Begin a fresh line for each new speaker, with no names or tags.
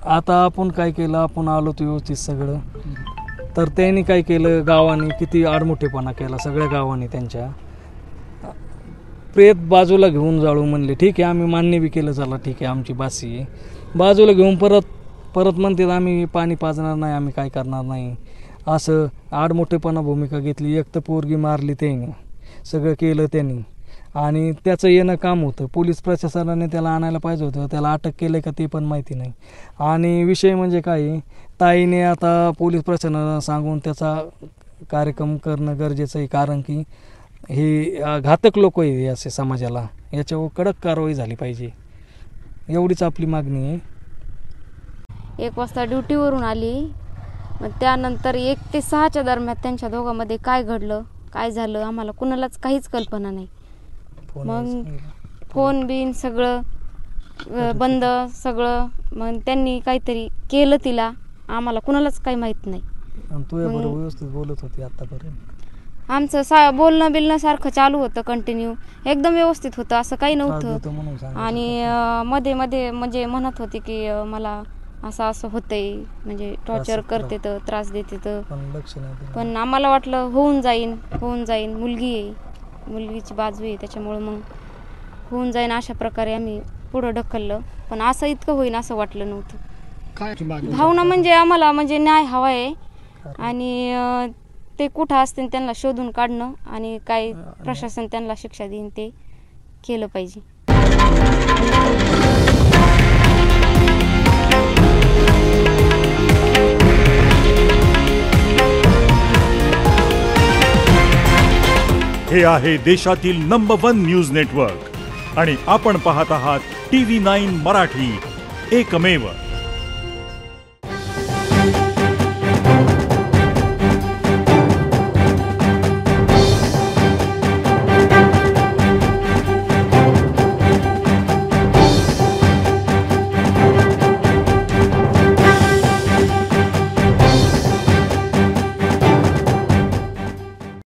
आता आपण काय केलं, आपण आलो तो व्यवस्थित सगळं, तर त्यांनी काय केलं, गावाने किती आडमुठेपणा केला सगळ्या गावाने. त्यांच्या प्रेत बाजूला घेऊन जाळू म्हणले, ठीक आहे आम्ही मान्य बी केलं, चला ठीक आहे आमची बासी आहे. बाजूला घेऊन परत म्हणतात आम्ही पाणी पाजणार नाही, आम्ही काय करणार नाही, असं आडमुठेपणा भूमिका घेतली. एक तर पोरगी मारली त्यांनी, सगळं केलं त्यांनी, आणि त्याचं येणं काम होतं. पोलीस प्रशासनाने त्याला आणायला पाहिजे होतं, त्याला अटक केलं का ते पण माहिती नाही. आणि विषय म्हणजे काय, ताईने आता पोलीस प्रशासनाला सांगून त्याचा कार्यक्रम करणं गरजेचं आहे, कारण की हे घातक लोक आहे असे समाजाला, याच्यावर कडक कारवाई झाली पाहिजे, एवढीच आपली मागणी आहे.
1 वाजता ड्युटीवरून आली, मग त्यानंतर 1 ते 6च्या दरम्यान त्यांच्या दोघांमध्ये काय घडलं, काय झालं आम्हाला कुणालाच काहीच कल्पना नाही. मग फोन बिन सगळं बंद सगळं. मग त्यांनी काहीतरी केलं तिला, आम्हाला कुणालाच काही माहीत नाही.
तुझ्याबरोबर व्यवस्थित बोलत होती आतापर्यंत?
आमचं बोलणं बिलणं सारखं चालू होतं, कंटिन्यू एकदम व्यवस्थित होतं, असं काही नव्हतं. आणि मध्ये मध्ये म्हणजे म्हणत होती की मला असं होतंय, म्हणजे टॉर्चर करते तर त्रास देते तर, पण आम्हाला वाटलं होऊन जाईन, मुलगी आहे, मुलगीची बाजू आहे, त्याच्यामुळं मग होऊन जाईन अशा प्रकारे आम्ही पुढं ढकललं. पण असं इतकं होईन असं वाटलं नव्हतं. भावना म्हणजे आम्हाला म्हणजे न्याय हवा आहे, आणि ते कुठं असतील त्यांना शोधून काढणं, आणि काय प्रशासन त्यांना शिक्षा देईन ते केलं पाहिजे.
हे आहे देशातील नंबर 1 न्यूज नेटवर्क, आणि आपण पाहत आहात TV9 मराठी, एकमेव.